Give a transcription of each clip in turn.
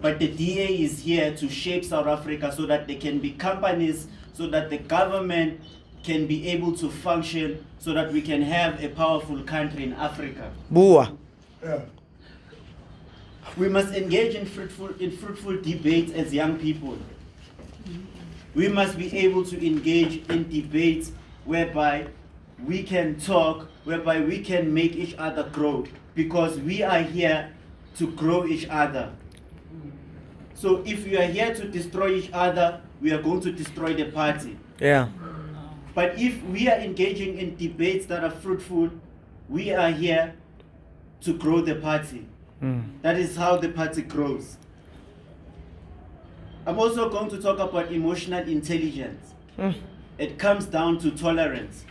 But the DA is here to shape South Africa so that there can be companies, so that the government can be able to function, so that we can have a powerful country in Africa. Bua. Yeah. We must engage in fruitful debates as young people. We must be able to engage in debates whereby we can talk, whereby we can make each other grow, because we are here to grow each other. So if we are here to destroy each other, we are going to destroy the party. Yeah. But if we are engaging in debates that are fruitful, we are here to grow the party. That is how the party grows. I'm also going to talk about emotional intelligence. It comes down to tolerance.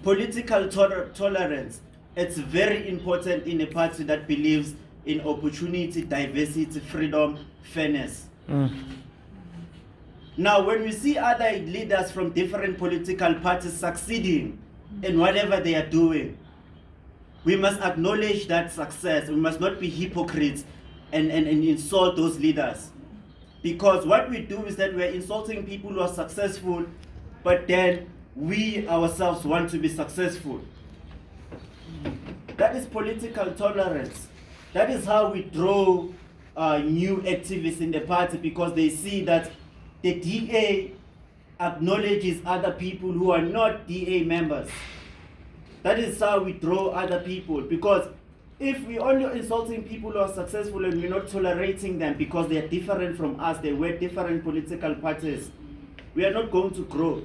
Political tolerance, it's very important in a party that believes in opportunity, diversity, freedom, fairness. Now, when we see other leaders from different political parties succeeding in whatever they are doing, we must acknowledge that success. We must not be hypocrites and insult those leaders. Because what we do is that we're insulting people who are successful, but then we ourselves want to be successful. That is political tolerance. That is how we draw new activists in the party, because they see that the DA acknowledges other people who are not DA members. That is how we draw other people, because if we only insulting people who are successful and we're not tolerating them because they are different from us, they wear different political parties, we are not going to grow.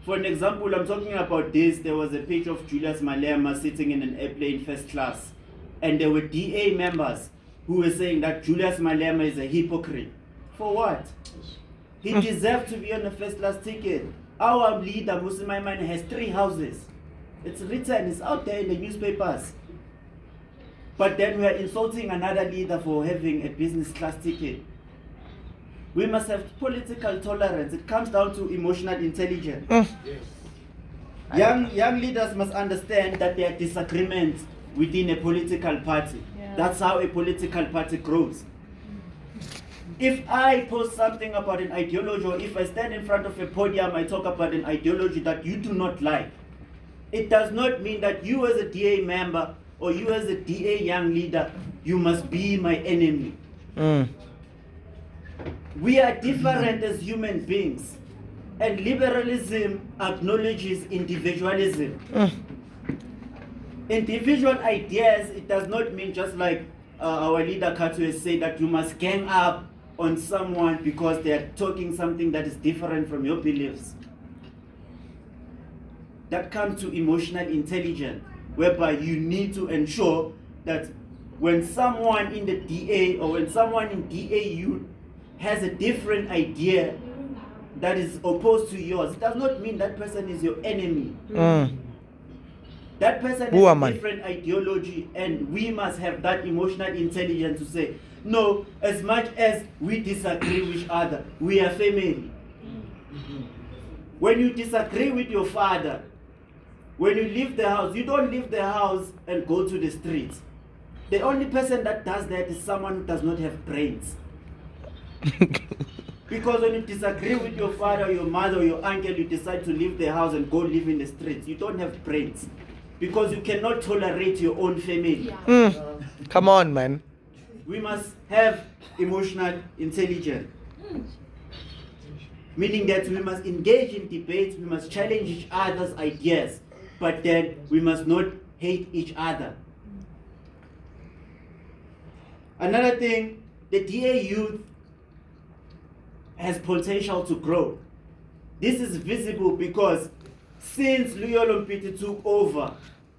For an example, I'm talking about this. There was a picture of Julius Malema sitting in an airplane first class, and there were DA members who were saying that Julius Malema is a hypocrite. For what? He deserved to be on a first class ticket. Our leader, Musi Maimane, has 3 houses. It's written, it's out there in the newspapers. But then we are insulting another leader for having a business class ticket. We must have political tolerance. It comes down to emotional intelligence. Young leaders must understand that there are disagreements within a political party. That's how a political party grows. If I post something about an ideology, or if I stand in front of a podium, I talk about an ideology that you do not like, it does not mean that you as a DA member or you as a DA young leader, you must be my enemy. We are different as human beings, and liberalism acknowledges individualism. Individual ideas, it does not mean, just like our leader Kato has said, that you must gang up on someone because they are talking something that is different from your beliefs. That comes to emotional intelligence, whereby you need to ensure that when someone in the DA or when someone in DAU has a different idea that is opposed to yours, it does not mean that person is your enemy. That person has a different ideology, and we must have that emotional intelligence to say, no, as much as we disagree with each other, we are family. When you disagree with your father, when you leave the house, you don't leave the house and go to the streets. The only person that does that is someone who does not have brains. Because when you disagree with your father, your mother, or your uncle, you decide to leave the house and go live in the streets. You don't have brains. Because you cannot tolerate your own family. Come on, man. We must have emotional intelligence. Meaning that we must engage in debates, we must challenge each other's ideas, but then we must not hate each other. Another thing, the DA youth has potential to grow. This is visible because since Luyolo Mpiti took over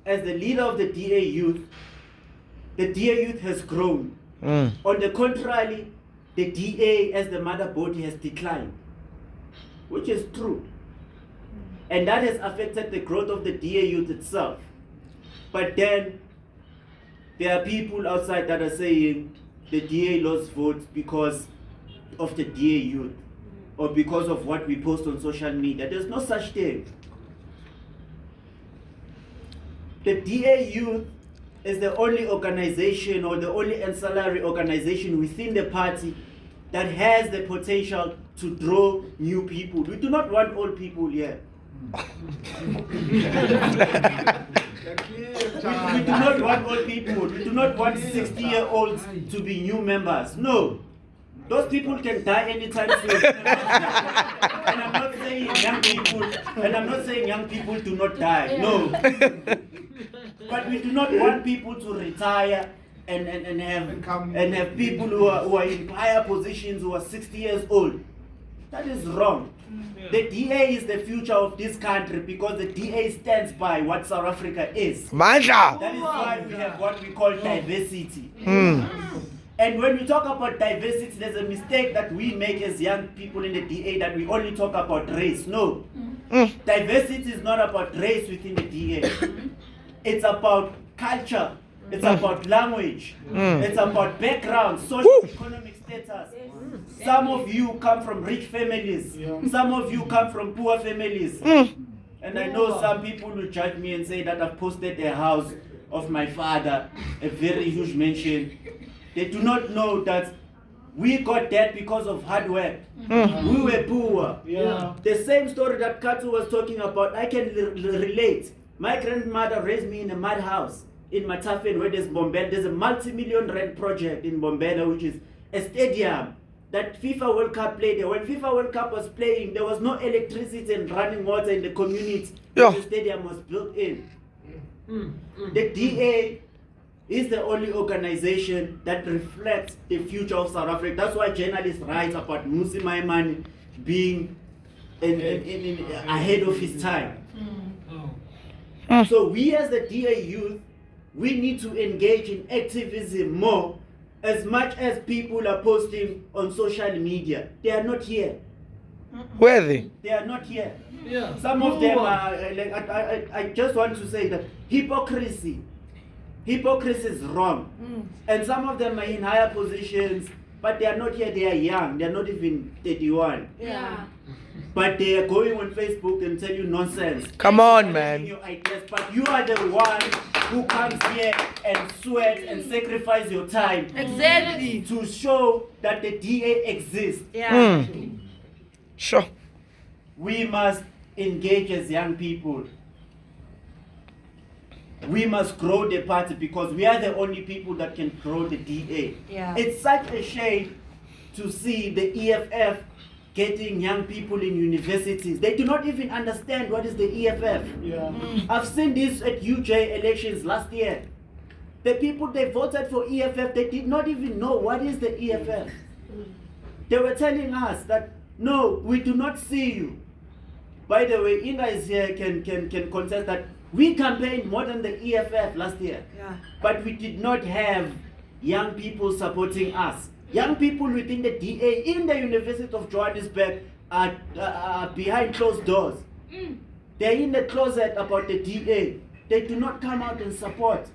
as the leader of the DA youth has grown. On the contrary, the DA as the mother body has declined, which is true. And that has affected the growth of the DA youth itself. But then there are people outside that are saying the DA lost votes because of the DA youth or because of what we post on social media. There's no such thing. The DA youth is the only organization or the only ancillary organization within the party that has the potential to draw new people. We do not want old people here. We do not want old people. We do not want 60-year-olds to be new members. No. Those people can die anytime soon. And I'm not saying young people do not die. No. But we do not want people to retire and have people who are in higher positions who are 60 years old. That is wrong. The DA is the future of this country because the DA stands by what South Africa is. Manja! That is why we have what we call diversity. And when we talk about diversity, there's a mistake that we make as young people in the DA that we only talk about race. No. Diversity is not about race within the DA. It's about culture. It's about language. It's about background, socio-economic status. Some of you come from rich families. Some of you come from poor families. And I know some people will judge me and say that I've posted a house of my father, a very huge mansion. They do not know that we got that because of hard work. We were poor. The same story that Katu was talking about, I can relate. My grandmother raised me in a mud house in Matafen where there's Bombay. There's a multi-million rand project in Bombay, which is a stadium that FIFA World Cup played there. When FIFA World Cup was playing, there was no electricity and running water in the community. The stadium was built in. The DA is the only organization that reflects the future of South Africa. That's why journalists write about Musi Maimane being ahead of his time. So we as the DA youth, we need to engage in activism more. As much as people are posting on social media, they are not here. Where are they? They are not here. Some of them are, I just want to say that hypocrisy is wrong. And some of them are in higher positions, but they are not here, they are young, they are not even 31. But they are going on Facebook and tell you nonsense. Come on, man. Your ideas, but you are the one who comes here and sweat and sacrifice your time. Exactly. To show that the DA exists. Sure. We must engage as young people. We must grow the party because we are the only people that can grow the DA. It's such a shame to see the EFF getting young people in universities. They do not even understand what is the EFF. I've seen this at UJ elections last year. The people they voted for EFF, they did not even know what is the EFF. They were telling us that, no, we do not see you. By the way, Inga is here, can contest that. We campaigned more than the EFF last year. But we did not have young people supporting us. Young people within the DA in the University of Johannesburg are behind closed doors. They're in the closet about the DA. They do not come out and support.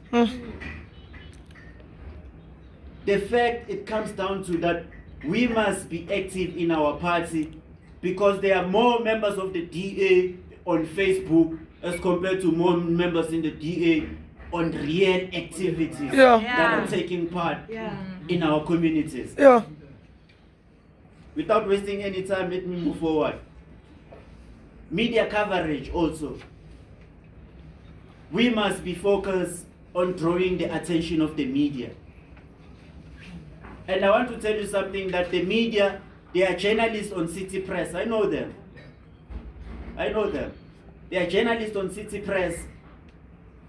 The fact it comes down to that we must be active in our party because there are more members of the DA on Facebook as compared to more members in the DA on real activities that are taking part in our communities. Without wasting any time, let me move forward. Media coverage also. We must be focused on drawing the attention of the media. And I want to tell you something that the media, they are journalists on City Press. I know them. They are journalists on City Press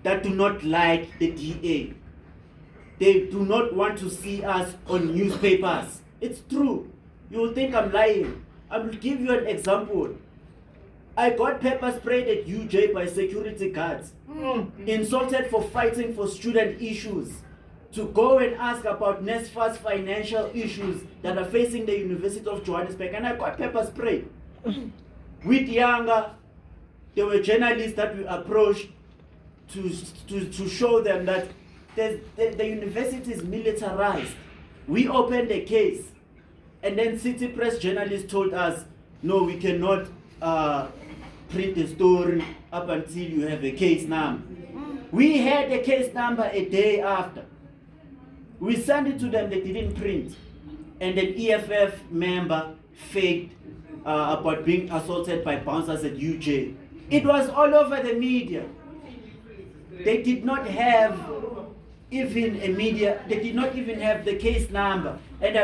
that do not like the DA. They do not want to see us on newspapers. It's true. You will think I'm lying. I will give you an example. I got pepper sprayed at UJ by security guards. Insulted for fighting for student issues. To go and ask about NSFAS financial issues that are facing the University of Johannesburg. And I got pepper sprayed. With younger, there were journalists that we approached to show them that the university is militarized. We opened a case. And then City Press journalists told us, no, we cannot print the story up until you have a case now. We had a case number a day after. We sent it to them, they didn't print. And an EFF member faked about being assaulted by bouncers at UJ. It was all over the media. They did not have even a media, they did not even have the case number. And